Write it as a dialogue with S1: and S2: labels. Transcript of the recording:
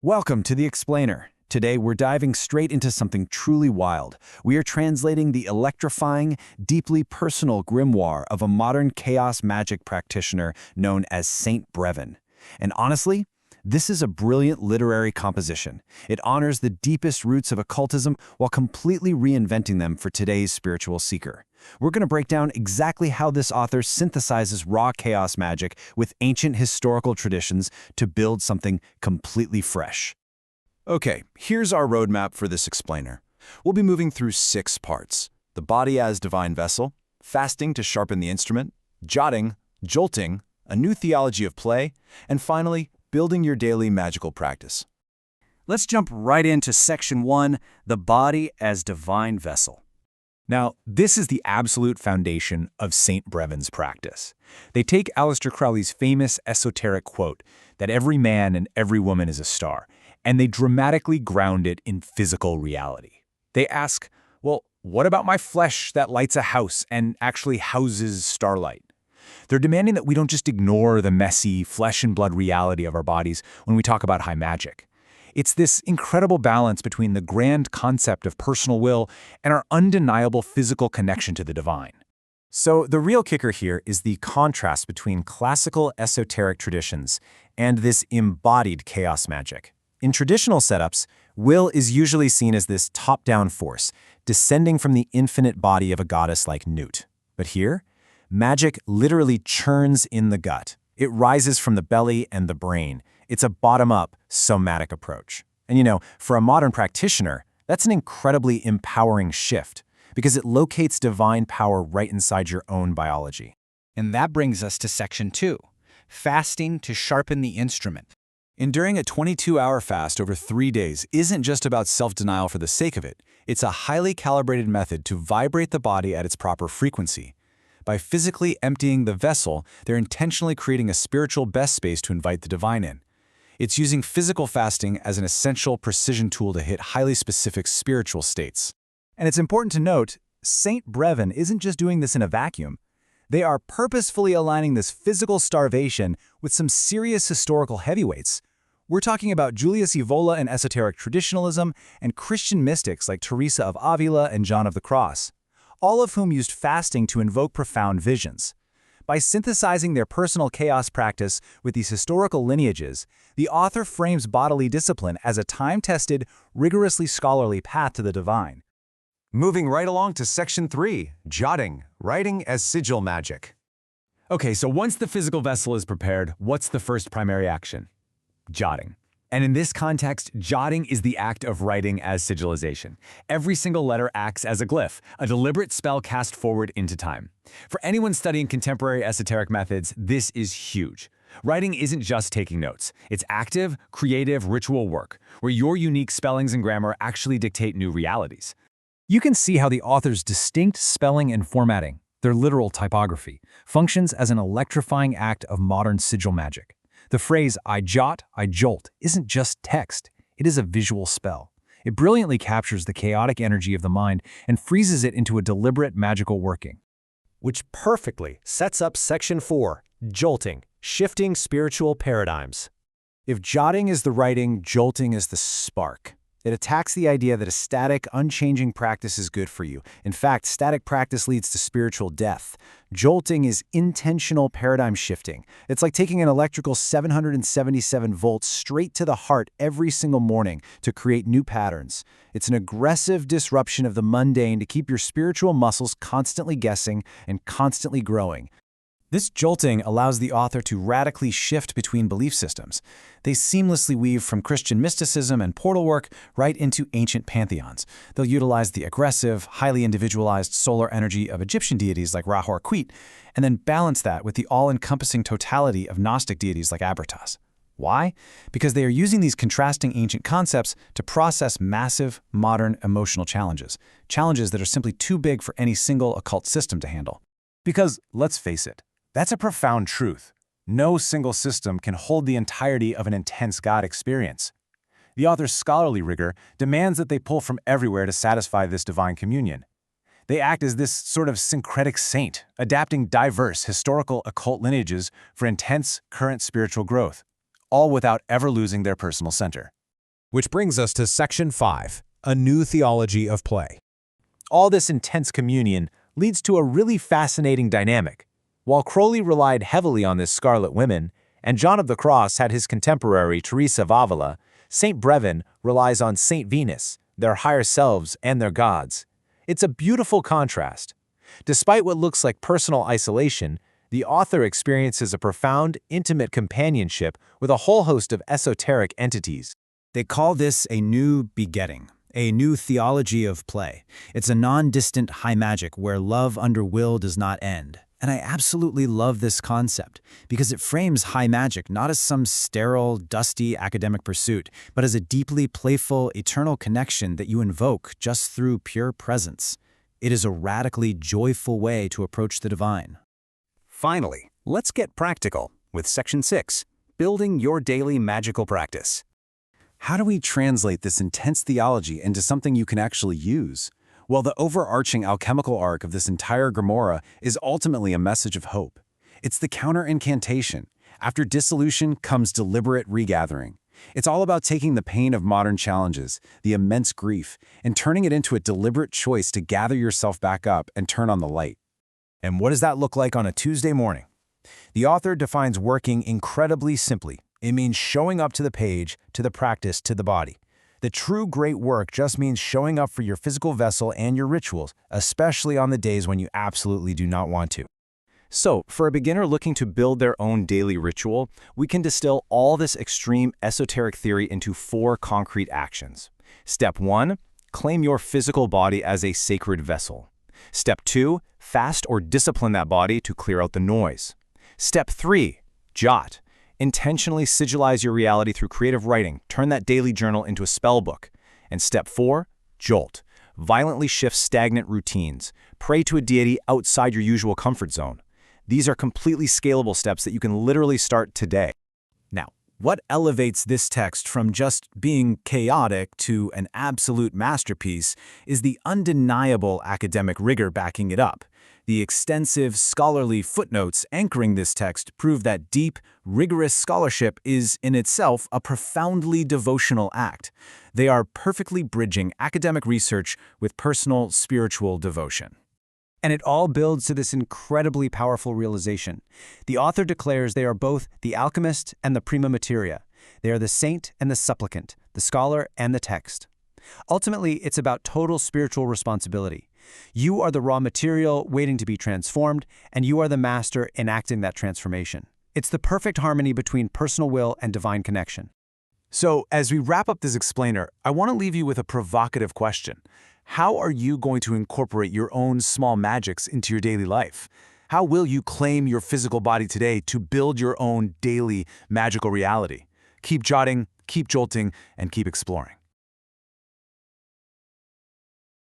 S1: Welcome to The Explainer. Today we're diving straight into something truly wild. We are translating the electrifying, deeply personal grimoire of a modern chaos magic practitioner known as Saint Breven. And honestly, this is a brilliant literary composition. It honors the deepest roots of occultism while completely reinventing them for today's spiritual seeker. We're going to break down exactly how this author synthesizes raw chaos magic with ancient historical traditions to build something completely fresh. Okay, here's our roadmap for this explainer. We'll be moving through 6 parts: the body as divine vessel, fasting to sharpen the instrument, jotting, jolting, a new theology of play, and finally, building your daily magical practice.
S2: Let's jump right into Section 1, the body as divine vessel.
S3: Now, this is the absolute foundation of St. Breven's practice. They take Aleister Crowley's famous esoteric quote that every man and every woman is a star, and they dramatically ground it in physical reality. They ask, well, what about my flesh that lights a house and actually houses starlight? They're demanding that we don't just ignore the messy, flesh and blood reality of our bodies when we talk about high magic. It's this incredible balance between the grand concept of personal will and our undeniable physical connection to the divine. So the real kicker here is the contrast between classical esoteric traditions and this embodied chaos magic. In traditional setups, will is usually seen as this top-down force, descending from the infinite body of a goddess like Nut. But here, magic literally churns in the gut. It rises from the belly and the brain. It's a bottom-up, somatic approach. And for a modern practitioner, that's an incredibly empowering shift because it locates divine power right inside your own biology.
S2: And that brings us to Section 2, fasting to sharpen the instrument.
S1: Enduring a 22-hour fast over 3 days isn't just about self-denial for the sake of it. It's a highly calibrated method to vibrate the body at its proper frequency. By physically emptying the vessel, they're intentionally creating a spiritual best space to invite the divine in. It's using physical fasting as an essential precision tool to hit highly specific spiritual states.
S3: And it's important to note, St. Breven isn't just doing this in a vacuum. They are purposefully aligning this physical starvation with some serious historical heavyweights. We're talking about Julius Evola in esoteric traditionalism and Christian mystics like Teresa of Avila and John of the Cross, all of whom used fasting to invoke profound visions. By synthesizing their personal chaos practice with these historical lineages, the author frames bodily discipline as a time-tested, rigorously scholarly path to the divine.
S4: Moving right along to Section 3, jotting, writing as sigil magic.
S3: Okay, so once the physical vessel is prepared, what's the first primary action? Jotting. And in this context, jotting is the act of writing as sigilization. Every single letter acts as a glyph, a deliberate spell cast forward into time. For anyone studying contemporary esoteric methods, this is huge. Writing isn't just taking notes. It's active, creative, ritual work, where your unique spellings and grammar actually dictate new realities. You can see how the author's distinct spelling and formatting, their literal typography, functions as an electrifying act of modern sigil magic. The phrase, I jot, I jolt, isn't just text. It is a visual spell. It brilliantly captures the chaotic energy of the mind and freezes it into a deliberate magical working.
S5: Which perfectly sets up Section 4, jolting, shifting spiritual paradigms.
S3: If jotting is the writing, jolting is the spark. It attacks the idea that a static, unchanging practice is good for you. In fact, static practice leads to spiritual death. Jolting is intentional paradigm shifting. It's like taking an electrical 777 volts straight to the heart every single morning to create new patterns. It's an aggressive disruption of the mundane to keep your spiritual muscles constantly guessing and constantly growing. This jolting allows the author to radically shift between belief systems. They seamlessly weave from Christian mysticism and portal work right into ancient pantheons. They'll utilize the aggressive, highly individualized solar energy of Egyptian deities like Ra or 𝔰𝔞𝔦𝔫𝔱, and then balance that with the all-encompassing totality of Gnostic deities like Abratas. Why? Because they are using these contrasting ancient concepts to process massive, modern emotional challenges. Challenges that are simply too big for any single occult system to handle. Because, let's face it, that's a profound truth. No single system can hold the entirety of an intense God experience. The author's scholarly rigor demands that they pull from everywhere to satisfy this divine communion. They act as this sort of syncretic saint, adapting diverse historical occult lineages for intense, current spiritual growth, all without ever losing their personal center.
S5: Which brings us to Section 5, a new theology of play.
S3: All this intense communion leads to a really fascinating dynamic. While Crowley relied heavily on this scarlet women, and John of the Cross had his contemporary Teresa of Avila, St. Breven relies on St. Venus, their higher selves and their gods. It's a beautiful contrast. Despite what looks like personal isolation, the author experiences a profound, intimate companionship with a whole host of esoteric entities.
S6: They call this a new begetting, a new theology of play. It's a non-distant high magic where love under will does not end. And I absolutely love this concept because it frames high magic not as some sterile, dusty academic pursuit, but as a deeply playful, eternal connection that you invoke just through pure presence. It is a radically joyful way to approach the divine.
S2: Finally, let's get practical with Section 6, building your daily magical practice.
S3: How do we translate this intense theology into something you can actually use? Well, the overarching alchemical arc of this entire Grimoire is ultimately a message of hope. It's the counter-incantation. After dissolution comes deliberate regathering. It's all about taking the pain of modern challenges, the immense grief, and turning it into a deliberate choice to gather yourself back up and turn on the light. And what does that look like on a Tuesday morning? The author defines working incredibly simply. It means showing up to the page, to the practice, to the body. The true great work just means showing up for your physical vessel and your rituals, especially on the days when you absolutely do not want to.
S2: So, for a beginner looking to build their own daily ritual, we can distill all this extreme esoteric theory into 4 concrete actions. Step 1, claim your physical body as a sacred vessel. Step 2, fast or discipline that body to clear out the noise. Step 3, jot. Intentionally sigilize your reality through creative writing. Turn that daily journal into a spell book. And step 4, jolt. Violently shift stagnant routines. Pray to a deity outside your usual comfort zone. These are completely scalable steps that you can literally start today.
S6: Now, what elevates this text from just being chaotic to an absolute masterpiece is the undeniable academic rigor backing it up. The extensive scholarly footnotes anchoring this text prove that deep, rigorous scholarship is in itself a profoundly devotional act. They are perfectly bridging academic research with personal spiritual devotion.
S2: And it all builds to this incredibly powerful realization. The author declares they are both the alchemist and the prima materia. They are the saint and the supplicant, the scholar and the text. Ultimately, it's about total spiritual responsibility. You are the raw material waiting to be transformed, and you are the master enacting that transformation. It's the perfect harmony between personal will and divine connection.
S3: So, as we wrap up this explainer, I want to leave you with a provocative question. How are you going to incorporate your own small magics into your daily life? How will you claim your physical body today to build your own daily magical reality? Keep jotting, keep jolting, and keep exploring.